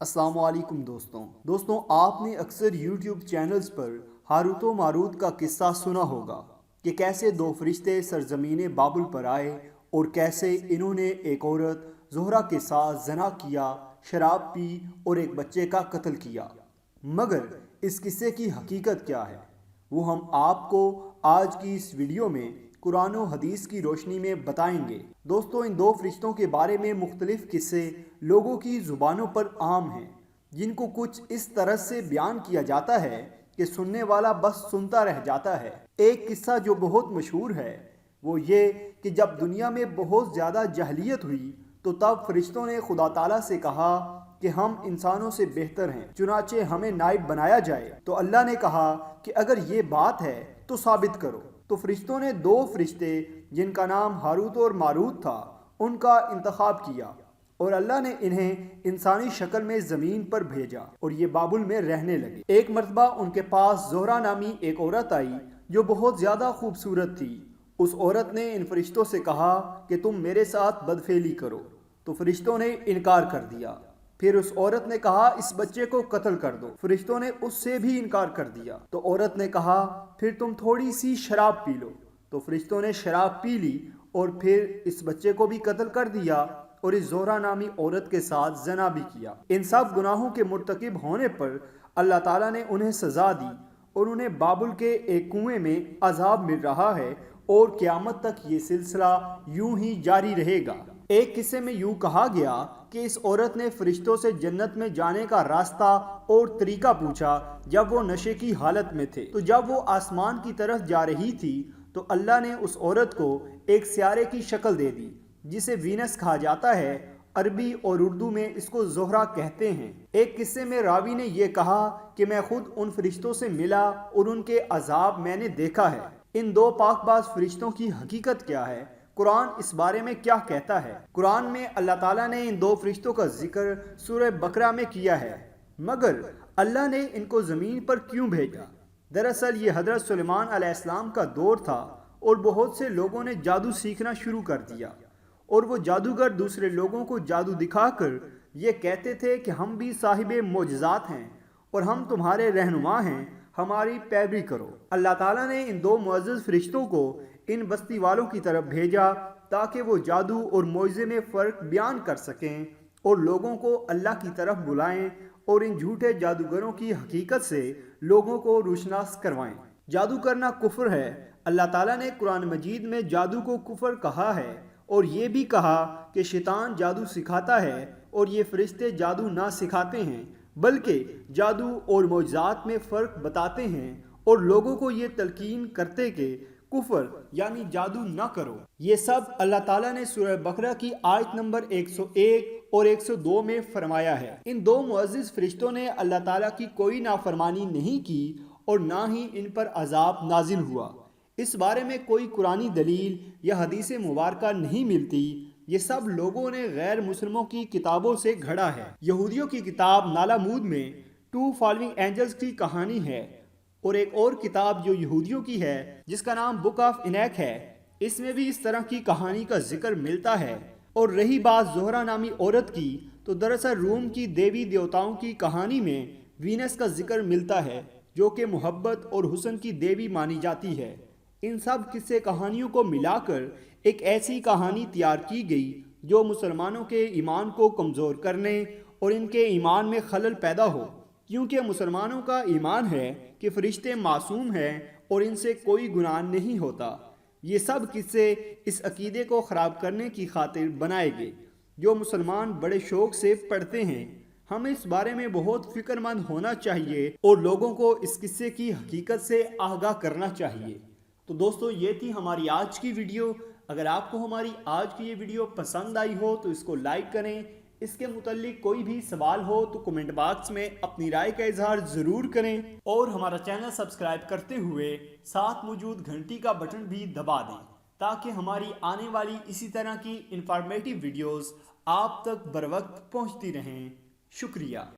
अस्सलाम वालेकुम दोस्तों आपने अक्सर यूट्यूब चैनल्स पर हारूत व मारूत का किस्सा सुना होगा कि कैसे दो फरिश्ते सरजमीन बाबुल पर आए और कैसे इन्होंने एक औरत ज़ोहरा के साथ ज़ना किया, शराब पी और एक बच्चे का कत्ल किया। मगर इस किस्से की हकीकत क्या है वो हम आपको आज की इस वीडियो में कुरान और हदीस की रोशनी में बताएंगे। दोस्तों, इन दो फरिश्तों के बारे में मुख्तलिफ किस्से लोगों की ज़ुबानों पर आम हैं, जिनको कुछ इस तरह से बयान किया जाता है कि सुनने वाला बस सुनता रह जाता है। एक किस्सा जो बहुत मशहूर है वो ये कि जब दुनिया में बहुत ज़्यादा जहलियत हुई तो तब फरिश्तों ने खुदा ताला से कहा कि हम इंसानों से बेहतर हैं, चुनाचे हमें नाइब बनाया जाए। तो अल्लाह ने कहा कि अगर ये बात है तो साबित करो। तो फरिश्तों ने दो फरिश्ते जिनका नाम हारूत और मारूत था उनका इंतखाब किया और अल्लाह ने इन्हें इंसानी शक्ल में ज़मीन पर भेजा और ये बाबुल में रहने लगे। एक मरतबा उनके पास ज़ोहरा नामी एक औरत आई जो बहुत ज़्यादा खूबसूरत थी। उस औरत ने इन फरिश्तों से कहा कि तुम मेरे साथ बदफेली करो। तो फरिश्तों ने इनकार कर दिया। फिर उस औरत ने कहा इस बच्चे को कत्ल कर दो। फरिश्तों ने उससे भी इनकार कर दिया। तो औरत ने कहा फिर तुम थोड़ी सी शराब पी लो। तो फरिश्तों ने शराब पी ली और फिर इस बच्चे को भी कत्ल कर दिया और इस ज़ोहरा नामी औरत के साथ जना भी किया। इन सब गुनाहों के मुर्तकिब होने पर अल्लाह ताला ने उन्हें सज़ा दी और उन्हें बाबुल के एक कुएं में अजाब मिल रहा है और क़यामत तक ये सिलसिला यूं ही जारी रहेगा। एक किस्से में यूं कहा गया कि इस औरत ने फरिश्तों से जन्नत में जाने का रास्ता और तरीका पूछा जब वो नशे की हालत में थे। तो जब वो आसमान की तरफ जा रही थी तो अल्लाह ने उस औरत को एक सियारे की शक्ल दे दी जिसे वीनस कहा जाता है। अरबी और उर्दू में इसको ज़ोहरा कहते हैं। एक किस्से में रावी ने यह कहा कि मैं खुद उन फरिश्तों से मिला और उनके अजाब मैंने देखा है। इन दो पाकबाज फरिश्तों की हकीकत क्या है, कुरान इस बारे में क्या कहता है? कुरान में अल्लाह ताला ने इन दो फरिश्तों का जिक्र सूरह बकरा में किया है, मगर अल्लाह ने इनको ज़मीन पर क्यों भेजा? दरअसल ये हज़रत सुलेमान अलैहिस्सलाम का दौर था और बहुत से लोगों ने जादू सीखना शुरू कर दिया और वो जादूगर दूसरे लोगों को जादू दिखाकर ये कहते थे कि हम भी साहिबे मोजज़ात हैं और हम तुम्हारे रहनुमा हैं, हमारी पैरवी करो। अल्लाह ताला ने इन दो मुअज़्ज़ज़ फरिश्तों को इन बस्ती वालों की तरफ भेजा ताकि वो जादू और मोइज़े में फ़र्क बयान कर सकें और लोगों को अल्लाह की तरफ बुलाएं और इन झूठे जादूगरों की हकीकत से लोगों को रुशनास करवाएं। जादू करना कुफ्र है। अल्लाह ताला ने कुरान मजीद में जादू को कुफ्र कहा है और ये भी कहा कि शैतान जादू सिखाता है और ये फरिश्ते जादू ना सिखाते हैं बल्कि जादू और मोजज़ात में फ़र्क बताते हैं और लोगों को ये तलकीन करते कि कुफर यानी जादू ना करो। ये सब अल्लाह ताला ने सूरह बकरा की आयत नंबर 101 और 102 में फरमाया है। इन दो मुअज़्ज़िज़ फरिश्तों ने अल्लाह ताला की कोई नाफरमानी नहीं की और ना ही इन पर अजाब नाजिल हुआ। इस बारे में कोई कुरानी दलील या हदीस मुबारका नहीं मिलती। ये सब लोगों ने गैर मुस्लिमों की किताबों से घड़ा है। यहूदियों की किताब नालामूद में 2 फॉलोइंग एंजल्स की कहानी है और एक और किताब जो यहूदियों की है जिसका नाम बुक ऑफ इनैक है, इसमें भी इस तरह की कहानी का जिक्र मिलता है। और रही बात ज़ोहरा नामी औरत की, तो दरअसल रूम की देवी देवताओं की कहानी में वीनस का जिक्र मिलता है जो कि मोहब्बत और हुस्न की देवी मानी जाती है। इन सब किस्से कहानियों को मिलाकर एक ऐसी कहानी तैयार की गई जो मुसलमानों के ईमान को कमज़ोर करने और इनके ईमान में खलल पैदा हो, क्योंकि मुसलमानों का ईमान है कि फरिश्ते मासूम हैं और इनसे कोई गुनाह नहीं होता। ये सब किस्से इस अकीदे को ख़राब करने की खातिर बनाए गए जो मुसलमान बड़े शौक़ से पढ़ते हैं। हमें इस बारे में बहुत फ़िक्रमंद होना चाहिए और लोगों को इस किस्से की हकीकत से आगाह करना चाहिए। तो दोस्तों, ये थी हमारी आज की वीडियो। अगर आपको हमारी आज की ये वीडियो पसंद आई हो तो इसको लाइक करें। इसके मुतल्लिक कोई भी सवाल हो तो कमेंट बॉक्स में अपनी राय का इजहार ज़रूर करें और हमारा चैनल सब्सक्राइब करते हुए साथ मौजूद घंटी का बटन भी दबा दें ताकि हमारी आने वाली इसी तरह की इंफॉर्मेटिव वीडियोस आप तक बर वक्त पहुँचती रहें। शुक्रिया।